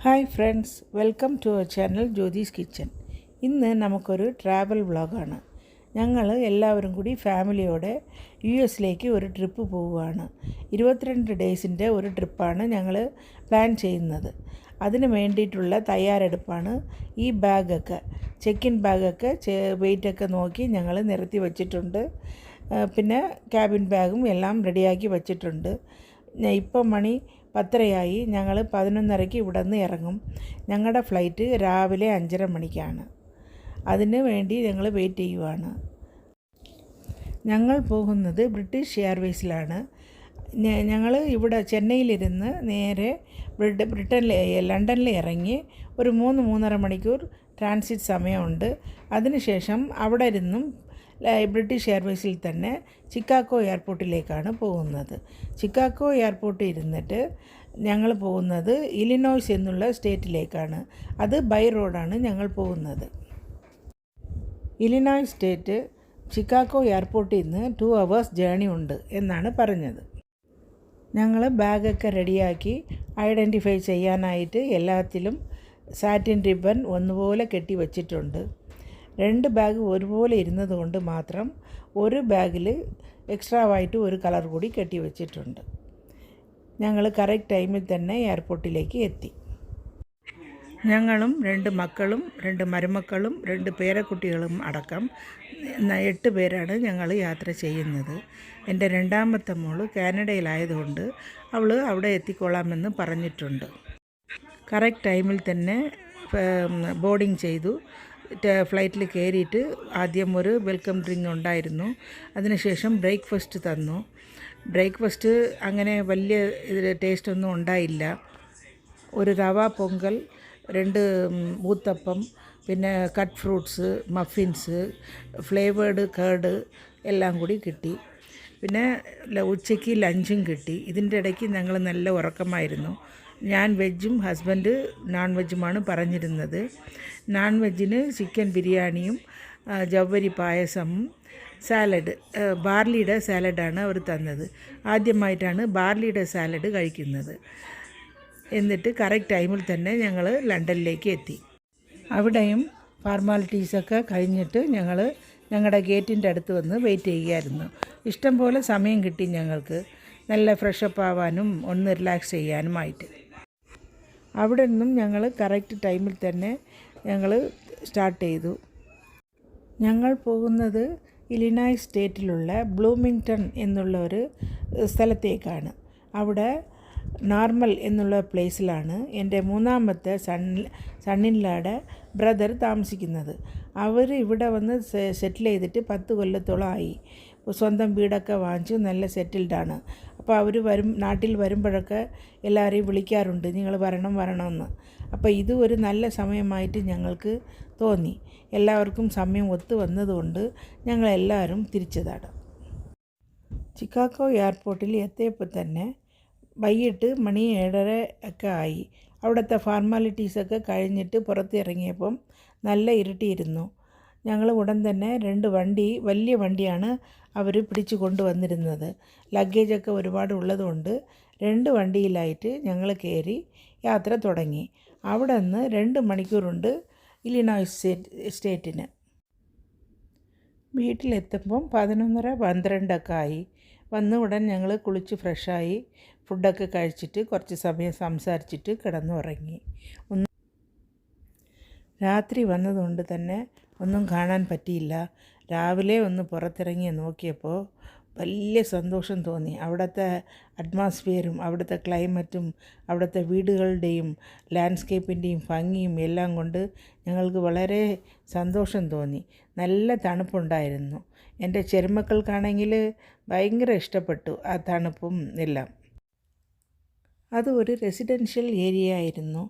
Hi friends, welcome to our channel Jyothis kitchen. ഇന്ന് നമുക്കൊരു travel വ്ളോഗാണ്. ഞങ്ങൾ എല്ലാവരും കൂടി ഫാമിലിയോടെ US ഒരു ട്രിപ്പ് പോവുകയാണ്. 22 ഡേയ്സിൻ്റെ ഒരു ട്രിപ്പാണ് ഞങ്ങൾ പ്ലാൻ ചെയ്യുന്നത്. അതിന് വേണ്ടിയിട്ടുള്ള തയ്യാറെടുപ്പാണ്. ഈ ബാഗൊക്കെ ചെക്ക് ഇൻ ബാഗൊക്കെ വെയിറ്റൊക്കെ നോക്കി ഞങ്ങൾ നിരത്തി വച്ചിട്ടുണ്ട്. പിന്നെ ക്യാബിൻ ബാഗും എല്ലാം റെഡിയാക്കി വച്ചിട്ടുണ്ട്. ഇപ്പം മണി 10:30 ഞങ്ങൾ 11:30 ഇവിടെ നിന്ന് ഇറങ്ങും. ഞങ്ങളുടെ ഫ്ലൈറ്റ് രാവിലെ 5:30 മണിക്കാണ്. അതിന് വേണ്ടി ഞങ്ങൾ വെയിറ്റ് ചെയ്യുവാണ്. ഞങ്ങൾ പോകുന്നത് ബ്രിട്ടീഷ് എയർവേസിലാണ്. ഞങ്ങൾ ഇവിടെ ചെന്നൈയിലിരുന്ന് നേരെ ലണ്ടനിൽ ഇറങ്ങി ഒരു 3-3.5 മണിക്കൂർ ട്രാൻസിറ്റ് സമയമുണ്ട്. അതിനുശേഷം അവിടെ ഇരുന്നും ബ്രിട്ടീഷ് എയർവേസിൽ തന്നെ ചിക്കാഗോ എയർപോർട്ടിലേക്കാണ് പോകുന്നത്. ചിക്കാഗോ എയർപോർട്ടിൽ ഇരുന്നിട്ട് ഞങ്ങൾ പോകുന്നത് ഇലിനോയ്സ് എന്നുള്ള സ്റ്റേറ്റിലേക്കാണ്. അത് ബൈ റോഡാണ് ഞങ്ങൾ പോകുന്നത്. ഇലിനോയ്സ് സ്റ്റേറ്റ് ചിക്കാഗോ എയർപോർട്ടിൽ നിന്ന് 2 hours ജേണി ഉണ്ട് എന്നാണ് പറഞ്ഞത്. ഞങ്ങൾ ബാഗൊക്കെ റെഡിയാക്കി ഐഡൻറ്റിഫൈ ചെയ്യാനായിട്ട് എല്ലാത്തിലും സാറ്റിൻ റിബൺ ഒന്നുപോലെ കെട്ടി വച്ചിട്ടുണ്ട്. 2 ബാഗ് ഒരുപോലെ ഇരുന്നത് കൊണ്ട് മാത്രം ഒരു ബാഗിൽ എക്സ്ട്രാവായിട്ട് ഒരു കളർ കൂടി കെട്ടി വച്ചിട്ടുണ്ട്. ഞങ്ങൾ കറക്റ്റ് ടൈമിൽ തന്നെ എയർപോർട്ടിലേക്ക് എത്തി. ഞങ്ങളും 2 മക്കളും 2 മരുമക്കളും 2 പേരക്കുട്ടികളും അടക്കം 8 പേരാണ് ഞങ്ങൾ യാത്ര ചെയ്യുന്നത്. എൻ്റെ രണ്ടാമത്തെ മോള് കാനഡയിലായതുകൊണ്ട് അവൾ അവിടെ എത്തിക്കൊള്ളാമെന്ന് പറഞ്ഞിട്ടുണ്ട്. കറക്റ്റ് ടൈമിൽ തന്നെ ബോർഡിങ് ചെയ്തു. ഫ്ലൈറ്റിൽ കയറിയിട്ട് ആദ്യം ഒരു വെൽക്കം ഡ്രിങ്ക് ഉണ്ടായിരുന്നു. അതിനുശേഷം ബ്രേക്ക്ഫാസ്റ്റ് തന്നു. ബ്രേക്ക്ഫാസ്റ്റ് അങ്ങനെ വലിയ ടേസ്റ്റൊന്നും ഉണ്ടായില്ല. ഒരു റവ പൊങ്കൽ, 2 ഊത്തപ്പം, പിന്നെ cut fruits, muffins, flavoured curd എല്ലാം കൂടി കിട്ടി. പിന്നെ ഉച്ചയ്ക്ക് ലഞ്ചും കിട്ടി. ഇതിൻ്റെ ഇടയ്ക്ക് ഞങ്ങൾ നല്ല ഉറക്കമായിരുന്നു. ഞാൻ വെജും ഹസ്ബൻഡ് നോൺ വെജുമാണ് പറഞ്ഞിരുന്നത്. നോൺ വെജിന് ചിക്കൻ ബിരിയാണിയും ജവ്വരി പായസവും സാലഡ്, ബാർലിയുടെ സാലഡാണ് അവർ തന്നത്. ആദ്യമായിട്ടാണ് ബാർലിയുടെ സാലഡ് കഴിക്കുന്നത്. എന്നിട്ട് കറക്റ്റ് ടൈമിൽ തന്നെ ഞങ്ങൾ ലണ്ടനിലേക്ക് എത്തി. അവിടെയും ഫോർമാലിറ്റീസൊക്കെ കഴിഞ്ഞിട്ട് ഞങ്ങൾ ഞങ്ങളുടെ ഗേറ്റിൻ്റെ അടുത്ത് വന്ന് വെയിറ്റ് ചെയ്യുകയായിരുന്നു. ഇഷ്ടം പോലെ സമയം കിട്ടി ഞങ്ങൾക്ക് നല്ല ഫ്രഷപ്പ് ആവാനും ഒന്ന് റിലാക്സ് ചെയ്യാനുമായിട്ട്. അവിടെ നിന്നും ഞങ്ങൾ കറക്റ്റ് ടൈമിൽ തന്നെ ഞങ്ങൾ സ്റ്റാർട്ട് ചെയ്തു. ഞങ്ങൾ പോകുന്നത് ഇലിനോയ്സ് സ്റ്റേറ്റിലുള്ള ബ്ലൂമിങ്ടൺ എന്നുള്ള ഒരു സ്ഥലത്തേക്കാണ്. അവിടെ നോർമൽ എന്നുള്ള പ്ലേസിലാണ് എൻ്റെ മൂന്നാമത്തെ സണ്ണിൻലാടെ ബ്രദർ താമസിക്കുന്നത്. അവർ ഇവിടെ വന്ന് സെറ്റിൽ ചെയ്തിട്ട് 10 കൊല്ലത്തോളം ആയി. സ്വന്തം വീടൊക്കെ വാങ്ങിച്ച് നല്ല സെറ്റിൽഡാണ്. അപ്പോൾ അവർ നാട്ടിൽ വരുമ്പോഴൊക്കെ എല്ലാവരെയും വിളിക്കാറുണ്ട്, നിങ്ങൾ വരണമെന്ന്. അപ്പോൾ ഇത് ഒരു നല്ല സമയമായിട്ട് ഞങ്ങൾക്ക് തോന്നി. എല്ലാവർക്കും സമയം ഒത്തു വന്നതുകൊണ്ട് ഞങ്ങളെല്ലാവരും തിരിച്ചതാണ്. ചിക്കാഗോ എയർപോർട്ടിൽ എത്തിയപ്പോൾ തന്നെ വൈകിട്ട് മണി 7:30 ഒക്കെ ആയി. അവിടുത്തെ ഫോർമാലിറ്റീസൊക്കെ കഴിഞ്ഞിട്ട് പുറത്തിറങ്ങിയപ്പം നല്ല ഇരുട്ടിയിരുന്നു. ഞങ്ങൾ ഉടൻ തന്നെ 2 വലിയ വണ്ടിയാണ് അവർ പിടിച്ചു കൊണ്ടുവന്നിരുന്നത്. ലഗേജൊക്കെ ഒരുപാട് ഉള്ളതുകൊണ്ട് 2 വണ്ടിയിലായിട്ട് ഞങ്ങൾ കയറി യാത്ര തുടങ്ങി. അവിടെ നിന്ന് 2 മണിക്കൂറുണ്ട് ഇലിനോയ്സ് സ്റ്റേറ്റിന്. വീട്ടിലെത്തുമ്പം 11:30-12 ഒക്കെ ആയി. വന്ന ഉടൻ ഞങ്ങൾ കുളിച്ച് ഫ്രഷായി ഫുഡൊക്കെ കഴിച്ചിട്ട് കുറച്ച് സമയം സംസാരിച്ചിട്ട് കിടന്നുറങ്ങി. രാത്രി വന്നതുകൊണ്ട് തന്നെ ഒന്നും കാണാൻ പറ്റിയില്ല. രാവിലെ ഒന്ന് പുറത്തിറങ്ങി നോക്കിയപ്പോൾ വലിയ സന്തോഷം തോന്നി. അവിടുത്തെ അറ്റ്മോസ്ഫിയറും അവിടുത്തെ ക്ലൈമറ്റും അവിടുത്തെ വീടുകളുടെയും ലാൻഡ്സ്കേപ്പിൻ്റെയും ഭംഗിയും എല്ലാം കൊണ്ട് ഞങ്ങൾക്ക് വളരെ സന്തോഷം തോന്നി. നല്ല തണുപ്പുണ്ടായിരുന്നു. എൻ്റെ ചെറുമക്കൾക്കാണെങ്കിൽ ഭയങ്കര ഇഷ്ടപ്പെട്ടു ആ തണുപ്പും എല്ലാം. അത് ഒരു റെസിഡൻഷ്യൽ ഏരിയ ആയിരുന്നു.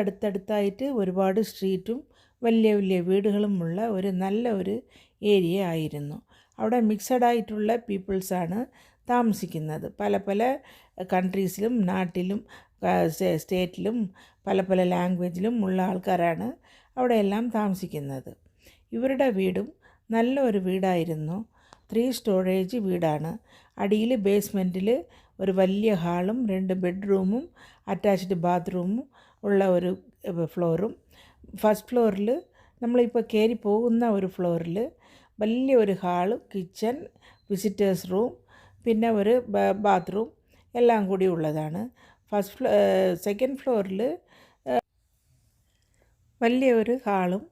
അടുത്തടുത്തായിട്ട് ഒരുപാട് സ്ട്രീറ്റും വലിയ വലിയ വീടുകളുമുള്ള ഒരു നല്ല ഒരു ഏരിയ ആയിരുന്നു. അവിടെ മിക്സഡ് ആയിട്ടുള്ള പീപ്പിൾസാണ് താമസിക്കുന്നത്. പല പല കൺട്രീസിലും നാട്ടിലും സ്റ്റേറ്റിലും പല പല ലാംഗ്വേജിലും ഉള്ള ആൾക്കാരാണ് അവിടെയെല്ലാം താമസിക്കുന്നത്. ഇവരുടെ വീടും നല്ല ഒരു വീടായിരുന്നു. 3 സ്റ്റോറേജ് വീടാണ്. അടിയിൽ ബേസ്മെൻറ്റിൽ ഒരു വലിയ ഹാളും 2 ബെഡ്റൂമും അറ്റാച്ച്ഡ് ബാത്റൂമും ഉള്ള ഒരു ഫ്ലോറും. ഫസ്റ്റ് ഫ്ലോറിൽ നമ്മളിപ്പോൾ കയറി പോകുന്ന ഒരു ഫ്ലോറിൽ വലിയൊരു ഹാള്, കിച്ചൺ, വിസിറ്റേഴ്സ് റൂം, പിന്നെ ഒരു ബാത്റൂം എല്ലാം കൂടി ഉള്ളതാണ്. സെക്കൻഡ് ഫ്ലോറിൽ വലിയൊരു ഹാളും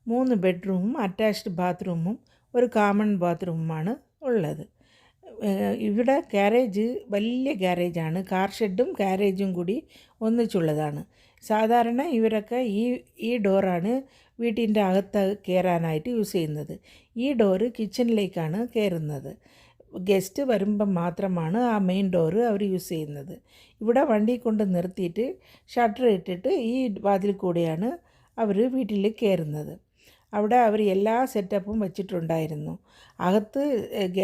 3 ബെഡ്റൂമും അറ്റാച്ച്ഡ് ബാത്റൂമും ഒരു കോമൺ ബാത്റൂമുമാണ് ഉള്ളത്. ഇവിടെ ഗാരേജ് വലിയ ഗാരേജാണ്. കാർ ഷെഡും ഗാരേജും കൂടി ഒന്നിച്ചുള്ളതാണ്. സാധാരണ ഇവരൊക്കെ ഈ ഡോറാണ് വീട്ടിൻ്റെ അകത്ത് കയറാനായിട്ട് യൂസ് ചെയ്യുന്നത്. ഈ ഡോറ് കിച്ചണിലേക്കാണ് കയറുന്നത്. ഗസ്റ്റ് വരുമ്പം മാത്രമാണ് ആ മെയിൻ ഡോറ് അവർ യൂസ് ചെയ്യുന്നത്. ഇവിടെ വണ്ടി കൊണ്ട് നിർത്തിയിട്ട് ഷട്ടർ ഇട്ടിട്ട് ഈ വാതിൽ കൂടെയാണ് അവർ വീട്ടിൽ കയറുന്നത്. അവിടെ അവർ എല്ലാ സെറ്റപ്പും വെച്ചിട്ടുണ്ടായിരുന്നു. അകത്ത്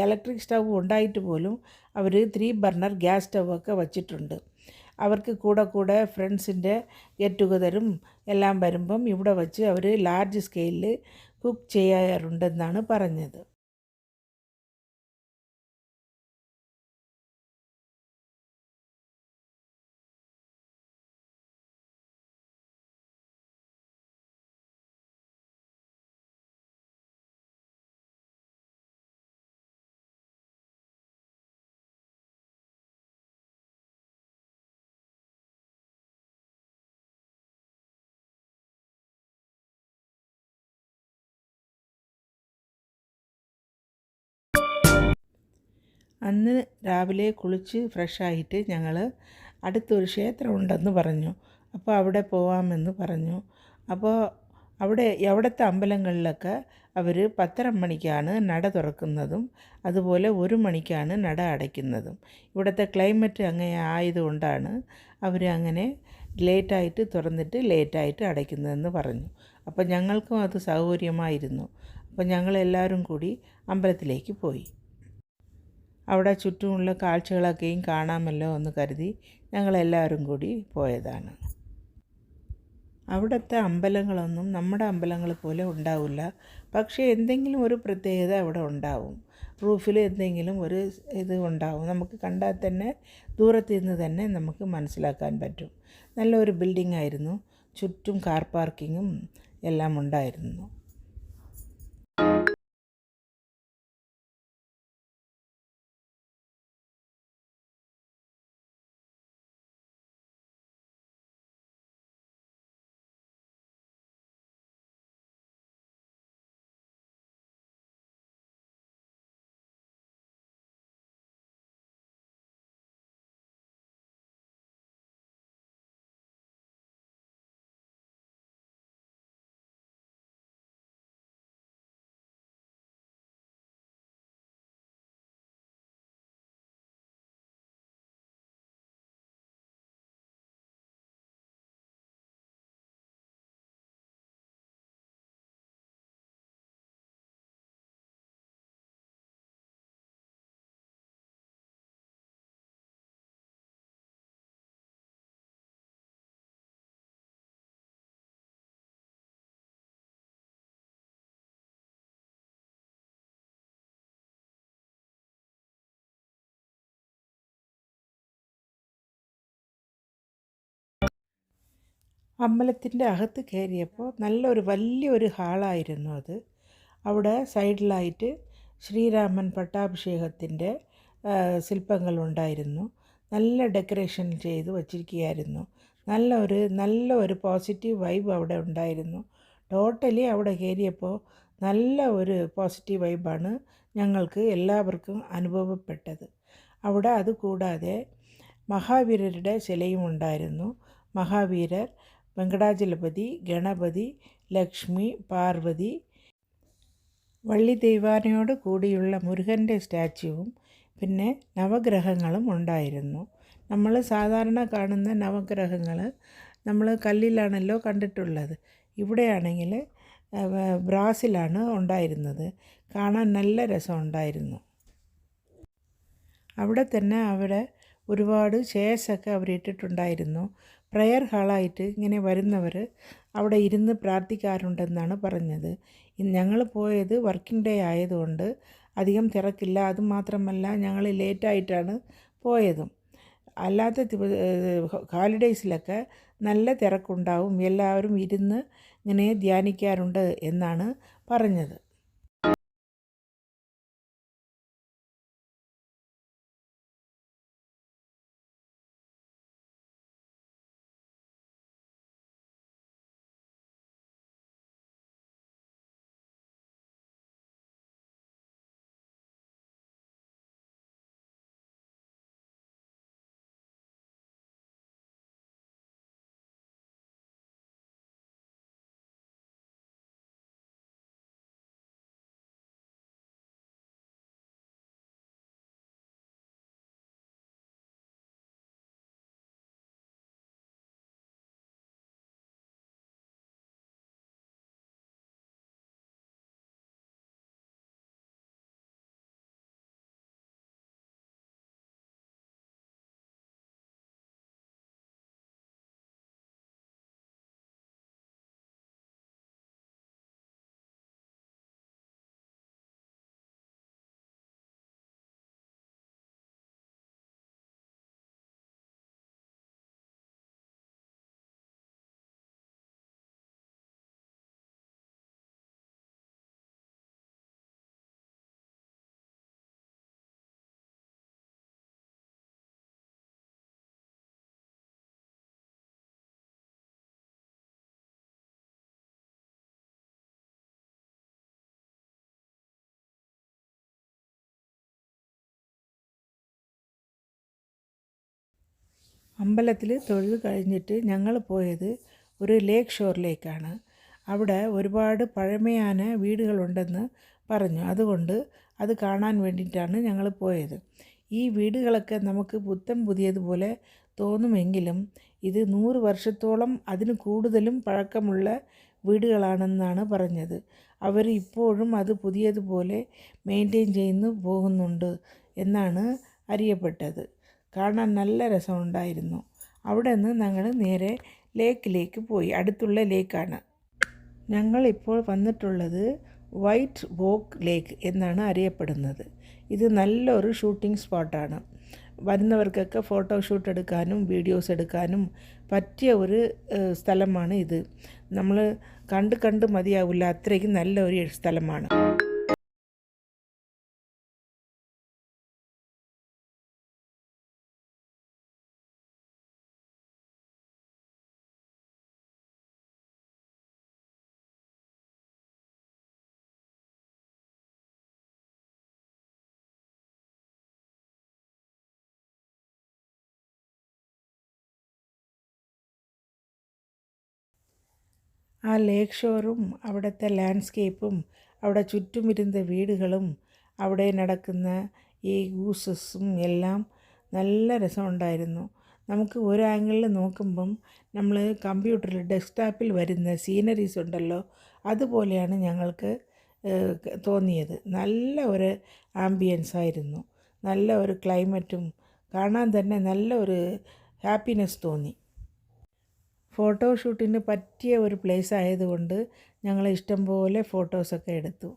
ഇലക്ട്രിക് സ്റ്റൗ ഉണ്ടായിട്ട് പോലും അവർ 3 ബർണർ ഗ്യാസ് സ്റ്റൗവൊക്കെ വച്ചിട്ടുണ്ട്. അവർക്ക് കൂടെ ഫ്രണ്ട്സിൻ്റെ ഗെറ്റ് ടുഗദറും എല്ലാം വരുമ്പം ഇവിടെ വച്ച് അവർ ലാർജ് സ്കെയിലിൽ കുക്ക് ചെയ്യാറുണ്ടെന്നാണ് പറഞ്ഞത്. അന്ന് രാവിലെ കുളിച്ച് ഫ്രഷായിട്ട് ഞങ്ങൾ അടുത്തൊരു ക്ഷേത്രമുണ്ടെന്ന് പറഞ്ഞു. അപ്പോൾ അവിടെ പോവാമെന്ന് പറഞ്ഞു. അപ്പോൾ അവിടുത്തെ അമ്പലങ്ങളിലൊക്കെ അവർ 10:30 മണിക്കാണ് നട തുറക്കുന്നതും അതുപോലെ 1 മണിക്കാണ് നട അടയ്ക്കുന്നതും. ഇവിടുത്തെ ക്ലൈമറ്റ് അങ്ങനെ ആയതുകൊണ്ടാണ് അവർ അങ്ങനെ ലേറ്റായിട്ട് തുറന്നിട്ട് ലേറ്റായിട്ട് അടയ്ക്കുന്നതെന്ന് പറഞ്ഞു. അപ്പോൾ ഞങ്ങൾക്കും അത് സൗകര്യമായിരുന്നു. അപ്പോൾ ഞങ്ങളെല്ലാവരും കൂടി അമ്പലത്തിലേക്ക് പോയി. അവിടെ ചുറ്റുമുള്ള കാഴ്ചകളൊക്കെയും കാണാമല്ലോ എന്ന് കരുതി ഞങ്ങളെല്ലാവരും കൂടി പോയതാണ്. അവിടുത്തെ അമ്പലങ്ങളൊന്നും നമ്മുടെ അമ്പലങ്ങൾ പോലെ ഉണ്ടാവില്ല. പക്ഷേ എന്തെങ്കിലും ഒരു പ്രത്യേകത അവിടെ ഉണ്ടാവും. റൂഫിൽ എന്തെങ്കിലും ഒരു ഇത് ഉണ്ടാവും. നമുക്ക് കണ്ടാൽ തന്നെ ദൂരത്ത് നിന്ന് തന്നെ നമുക്ക് മനസ്സിലാക്കാൻ പറ്റും. നല്ലൊരു ബിൽഡിംഗ് ആയിരുന്നു. ചുറ്റും കാർ പാർക്കിങ്ങും എല്ലാം ഉണ്ടായിരുന്നു. അമ്പലത്തിൻ്റെ അകത്ത് കയറിയപ്പോൾ നല്ലൊരു വലിയൊരു ഹാളായിരുന്നു അത്. അവിടെ സൈഡിലായിട്ട് ശ്രീരാമൻ പട്ടാഭിഷേകത്തിൻ്റെ ശില്പങ്ങളുണ്ടായിരുന്നു. നല്ല ഡെക്കറേഷൻ ചെയ്ത് വച്ചിരിക്കുകയായിരുന്നു. നല്ല ഒരു പോസിറ്റീവ് വൈബ് അവിടെ ഉണ്ടായിരുന്നു. ടോട്ടലി അവിടെ കയറിയപ്പോൾ നല്ല ഒരു പോസിറ്റീവ് വൈബാണ് ഞങ്ങൾക്ക് എല്ലാവർക്കും അനുഭവപ്പെട്ടത്. അവിടെ അതുകൂടാതെ മഹാവീരരുടെ ശിലയും ഉണ്ടായിരുന്നു. മഹാവീരർ, വെങ്കടാചലപതി, ഗണപതി, ലക്ഷ്മി, പാർവതി, വള്ളി ദൈവാനയോട് കൂടിയുള്ള മുരുകൻ്റെ സ്റ്റാച്യുവും പിന്നെ നവഗ്രഹങ്ങളും ഉണ്ടായിരുന്നു. നമ്മൾ സാധാരണ കാണുന്ന നവഗ്രഹങ്ങൾ നമ്മൾ കല്ലിലാണല്ലോ കണ്ടിട്ടുള്ളത്. ഇവിടെയാണെങ്കിൽ ബ്രാസിലാണ് ഉണ്ടായിരുന്നത്. കാണാൻ നല്ല രസമുണ്ടായിരുന്നു. അവിടെ തന്നെ ഒരുപാട് ചെയർസൊക്കെ അവരിട്ടിട്ടുണ്ടായിരുന്നു. പ്രയർ ഹാളായിട്ട് ഇങ്ങനെ വരുന്നവർ അവിടെ ഇരുന്ന് പ്രാർത്ഥിക്കാറുണ്ടെന്നാണ് പറഞ്ഞത്. ഞങ്ങൾ പോയത് വർക്കിംഗ് ഡേ ആയതുകൊണ്ട് അധികം തിരക്കില്ല. അതുമാത്രമല്ല ഞങ്ങൾ ലേറ്റായിട്ടാണ് പോയതും. അല്ലാത്ത ഹോളിഡേയ്സിലൊക്കെ നല്ല തിരക്കുണ്ടാവും, എല്ലാവരും ഇരുന്ന് ഇങ്ങനെ ധ്യാനിക്കാറുണ്ട് എന്നാണ് പറഞ്ഞത്. അമ്പലത്തിൽ തൊഴുത് കഴിഞ്ഞിട്ട് ഞങ്ങൾ പോയത് ഒരു ലേക്ക് ഷോറിലേക്കാണ്. അവിടെ ഒരുപാട് പഴമയാന വീടുകളുണ്ടെന്ന് പറഞ്ഞു. അതുകൊണ്ട് അത് കാണാൻ വേണ്ടിയിട്ടാണ് ഞങ്ങൾ പോയത്. ഈ വീടുകളൊക്കെ നമുക്ക് പുത്തൻ പുതിയതുപോലെ തോന്നുമെങ്കിലും ഇത് 100 വർഷത്തോളം അതിന് കൂടുതലും പഴക്കമുള്ള വീടുകളാണെന്നാണ് പറഞ്ഞത്. അവർ ഇപ്പോഴും അത് പുതിയതുപോലെ മെയിൻറ്റെയിൻ ചെയ്തു പോകുന്നുണ്ട് എന്നാണ് അറിയപ്പെട്ടത്. കാണാൻ നല്ല രസമുണ്ടായിരുന്നു. അവിടെ നിന്ന് ഞങ്ങൾ നേരെ ലേക്കിലേക്ക് പോയി. അടുത്തുള്ള ലേക്കാണ്. ഞങ്ങളിപ്പോൾ വന്നിട്ടുള്ളത് വൈറ്റ് വോക്ക് ലേക്ക് എന്നാണ് അറിയപ്പെടുന്നത്. ഇത് നല്ലൊരു ഷൂട്ടിംഗ് സ്പോട്ടാണ്. വരുന്നവർക്കൊക്കെ ഫോട്ടോഷൂട്ട് എടുക്കാനും വീഡിയോസ് എടുക്കാനും പറ്റിയ ഒരു സ്ഥലമാണ് ഇത്. നമ്മൾ കണ്ട് മതിയാവില്ല, അത്രയ്ക്കും നല്ലൊരു സ്ഥലമാണ്. ആ ലേക്ക് ഷോറും അവിടുത്തെ ലാൻഡ്സ്കേപ്പും അവിടെ ചുറ്റുമിരുന്ന വീടുകളും അവിടെ നടക്കുന്ന ഈ ഗൂസസും എല്ലാം നല്ല രസമുണ്ടായിരുന്നു. നമുക്ക് ഒരു ആംഗിളിൽ നോക്കുമ്പം നമ്മൾ കമ്പ്യൂട്ടറിൽ ഡെസ്ക്ടോപ്പിൽ വരുന്ന സീനറീസ് ഉണ്ടല്ലോ, അതുപോലെയാണ് ഞങ്ങൾക്ക് തോന്നിയത്. നല്ല ഒരു ആംബിയൻസ് ആയിരുന്നു, നല്ല ഒരു ക്ലൈമറ്റും കാണാൻ തന്നെ നല്ല ഒരു ഹാപ്പിനെസ് തോന്നി. ഫോട്ടോഷൂട്ടിന് പറ്റിയ ഒരു പ്ലേസ് ആയതുകൊണ്ട് ഞങ്ങൾ ഇഷ്ടംപോലെ ഫോട്ടോസൊക്കെ എടുത്തു.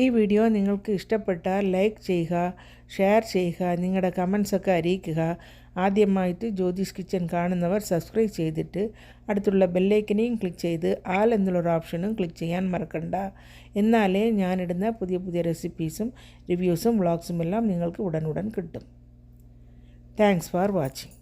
ഈ വീഡിയോ നിങ്ങൾക്ക് ഇഷ്ടപ്പെട്ടാൽ ലൈക്ക് ചെയ്യുക, ഷെയർ ചെയ്യുക, നിങ്ങളുടെ കമൻസൊക്കെ അറിയിക്കുക. ആദ്യമായിട്ട് ജ്യോതിസ് കിച്ചൻ കാണുന്നവർ സബ്സ്ക്രൈബ് ചെയ്തിട്ട് അടുത്തുള്ള ബെല്ലൈക്കനെയും ക്ലിക്ക് ചെയ്ത് ആൽ എന്നുള്ളൊരു ഓപ്ഷനും ക്ലിക്ക് ചെയ്യാൻ മറക്കണ്ട. എന്നാലേ ഞാനിടുന്ന പുതിയ പുതിയ റെസിപ്പീസും റിവ്യൂസും വ്ളോഗ്സും എല്ലാം നിങ്ങൾക്ക് ഉടൻ കിട്ടും. Thanks for watching.